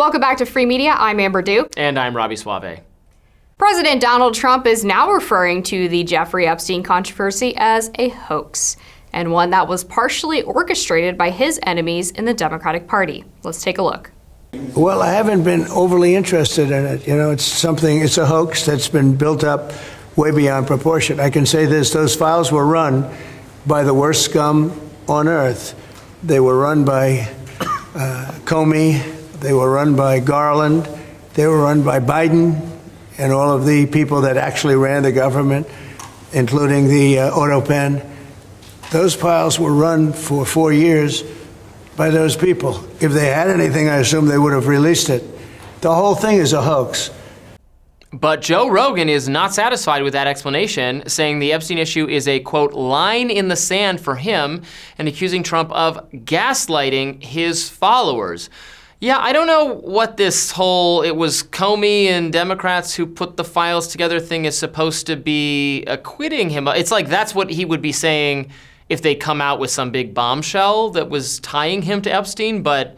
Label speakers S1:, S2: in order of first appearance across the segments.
S1: Welcome back to Free Media. I'm Amber Dew.
S2: And I'm Robby Soave.
S1: President Donald Trump is now referring to the Jeffrey Epstein controversy as a hoax, and one that was partially orchestrated by his enemies in the Democratic Party. Let's take a look.
S3: Well, I haven't been overly interested in it. You know, it's a hoax that's been built up way beyond proportion. I can say this, those files were run by the worst scum on earth. They were run by Comey, they were run by Garland, they were run by Biden and all of the people that actually ran the government, including the auto pen. Those files were run for 4 years by those people. If they had anything, I assume they would have released it. The whole thing is a hoax.
S2: But Joe Rogan is not satisfied with that explanation, saying the Epstein issue is a, quote, line in the sand for him, and accusing Trump of gaslighting his followers. Yeah, I don't know what this whole, it was Comey and Democrats who put the files together thing is supposed to be acquitting him. It's like that's what he would be saying if they come out with some big bombshell that was tying him to Epstein, but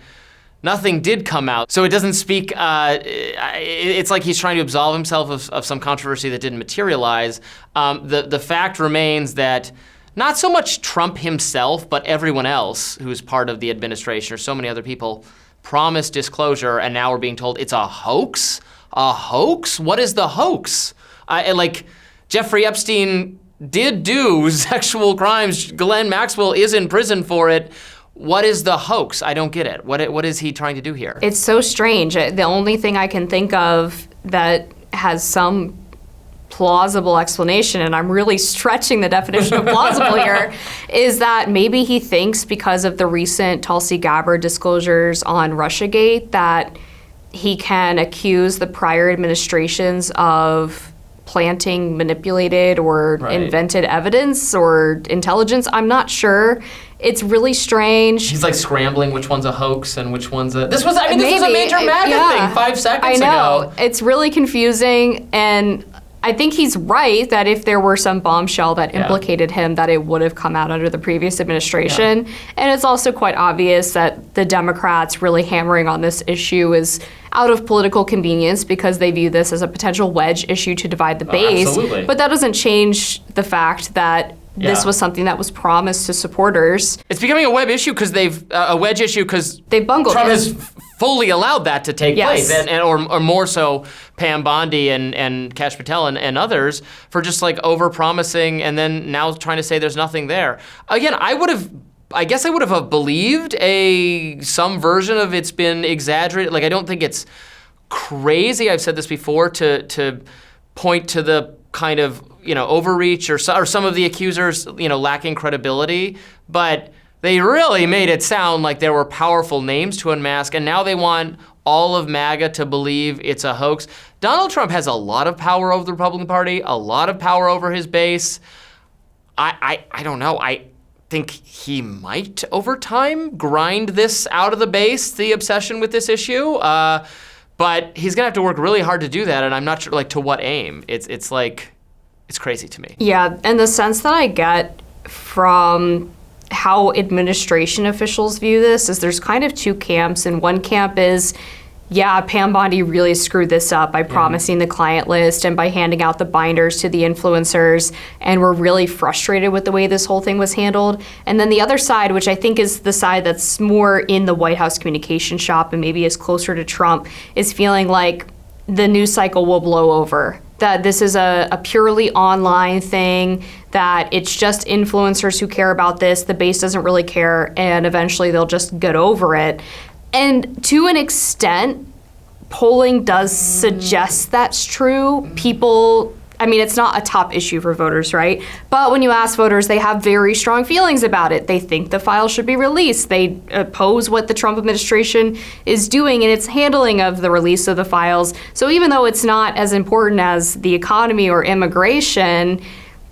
S2: nothing did come out. So it doesn't speak, it's like he's trying to absolve himself of some controversy that didn't materialize. The fact remains that not so much Trump himself, but everyone else who's part of the administration or so many other people promised disclosure, and now we're being told it's a hoax? A hoax? What is the hoax? Like, Jeffrey Epstein did do sexual crimes. Ghislaine Maxwell is in prison for it. What is the hoax? I don't get it. What is he trying to do here?
S1: It's so strange. The only thing I can think of that has some plausible explanation, and I'm really stretching the definition of plausible here, is that maybe he thinks because of the recent Tulsi Gabbard disclosures on Russiagate that he can accuse the prior administrations of planting manipulated or invented evidence or intelligence. I'm not sure. It's really strange.
S2: He's like scrambling which one's a hoax and which one's a... This was a major MAGA thing 5 seconds ago.
S1: I know. It's really confusing, and I think he's right that if there were some bombshell that implicated him, that it would have come out under the previous administration. Yeah. And it's also quite obvious that the Democrats really hammering on this issue is out of political convenience because they view this as a potential wedge issue to divide the base.
S2: Absolutely.
S1: But that doesn't change the fact that this was something that was promised to supporters.
S2: It's becoming a wedge issue because
S1: they've bungled
S2: Trump
S1: it.
S2: has fully allowed that to take place, or more so Pam Bondi and Kash Patel and others for just like over-promising and then now trying to say there's nothing there. Again, I guess I would have believed some version of it's been exaggerated. Like, I don't think it's crazy, I've said this before, to point to the kind of, overreach or some of the accusers, lacking credibility, but they really made it sound like there were powerful names to unmask, and now they want all of MAGA to believe it's a hoax. Donald Trump has a lot of power over the Republican Party, a lot of power over his base. I don't know. I think he might, over time, grind this out of the base, the obsession with this issue. But he's gonna have to work really hard to do that, and I'm not sure, to what aim. It's crazy to me. Yeah,
S1: and the sense that I get from how administration officials view this is there's kind of two camps, and one camp is, yeah, Pam Bondi really screwed this up by promising the client list and by handing out the binders to the influencers, and we're really frustrated with the way this whole thing was handled. And then the other side, which I think is the side that's more in the White House communication shop and maybe is closer to Trump, is feeling like the news cycle will blow over, that this is a purely online thing, that it's just influencers who care about this, the base doesn't really care, and eventually they'll just get over it. And to an extent, polling does suggest that's true. It's not a top issue for voters, right? But when you ask voters, they have very strong feelings about it. They think the files should be released. They oppose what the Trump administration is doing in its handling of the release of the files. So even though it's not as important as the economy or immigration,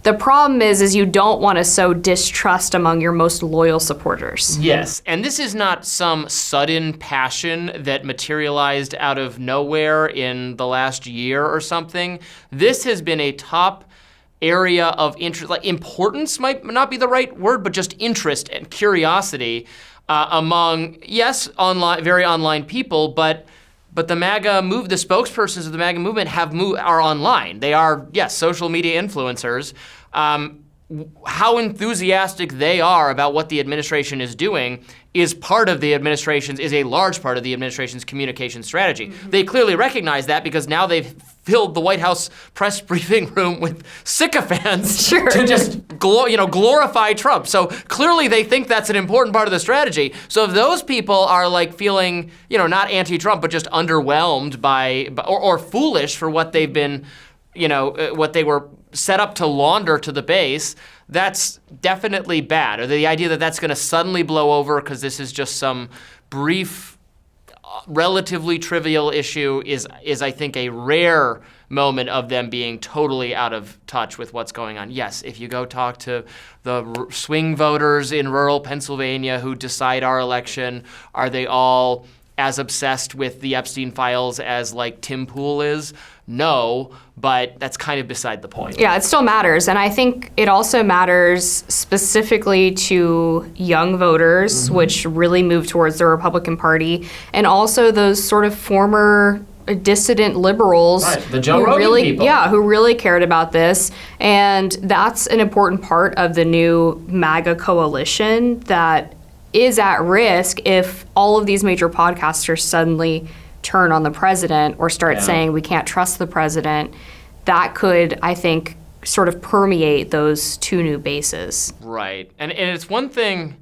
S1: the problem is you don't want to sow distrust among your most loyal supporters.
S2: Yes, and this is not some sudden passion that materialized out of nowhere in the last year or something. This has been a top area of interest, like importance might not be the right word, but just interest and curiosity among, yes, online, very online people, but But the spokespersons of the MAGA movement are online. They are, yes, social media influencers. How enthusiastic they are about what the administration is doing is a large part of the administration's communication strategy. They clearly recognize that because now they've filled the White House press briefing room with sycophants to just glorify Trump. So clearly they think that's an important part of the strategy. So if those people are like feeling, not anti-Trump, but just underwhelmed or foolish for what they've been, what they were set up to launder to the base, that's definitely bad. Or the idea that that's going to suddenly blow over because this is just some brief, relatively trivial issue is I think a rare moment of them being totally out of touch with what's going on. Yes, if you go talk to the swing voters in rural Pennsylvania who decide our election, are they all as obsessed with the Epstein files as like Tim Pool is? No, but that's kind of beside the point.
S1: Yeah, it still matters. And I think it also matters specifically to young voters, which really move towards the Republican Party, and also those sort of former dissident liberals,
S2: the Joe Rogan people.
S1: Yeah, who really cared about this. And that's an important part of the new MAGA coalition that is at risk if all of these major podcasters suddenly turn on the president or start saying we can't trust the president. That could, I think, sort of permeate those two new bases.
S2: Right. And it's one thing,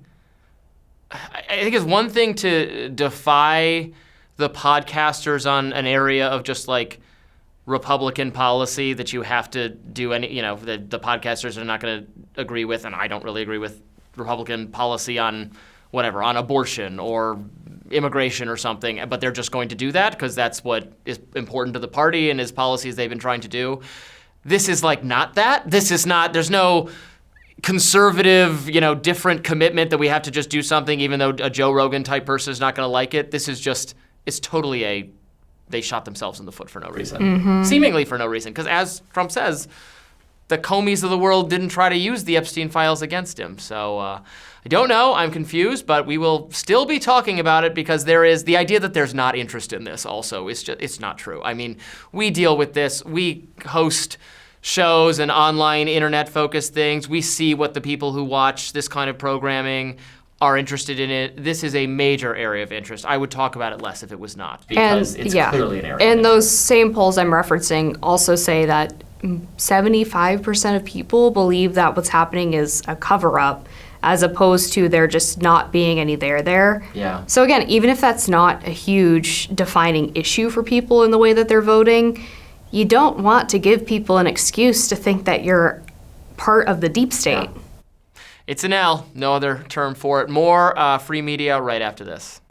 S2: I think it's one thing to defy the podcasters on an area of just like Republican policy that you have to do the podcasters are not going to agree with, and I don't really agree with Republican policy on on abortion or immigration or something, but they're just going to do that because that's what is important to the party and his policies they've been trying to do. This is like not that. There's no conservative, different commitment that we have to just do something even though a Joe Rogan type person is not going to like it. This is just, it's totally they shot themselves in the foot for no reason. Seemingly for no reason, because as Trump says, the Comeys of the world didn't try to use the Epstein files against him. So I don't know. I'm confused, but we will still be talking about it because there is the idea that there's not interest in this also. It's not true. I mean, we deal with this. We host shows and online internet-focused things. We see what the people who watch this kind of programming are interested in it. This is a major area of interest. I would talk about it less if it was not, because it's clearly an area.
S1: And those same polls I'm referencing also say that 75% of people believe that what's happening is a cover-up, as opposed to there just not being any there.
S2: Yeah.
S1: So again, even if that's not a huge defining issue for people in the way that they're voting, you don't want to give people an excuse to think that you're part of the deep state.
S2: Yeah. It's an L, no other term for it. More free media right after this.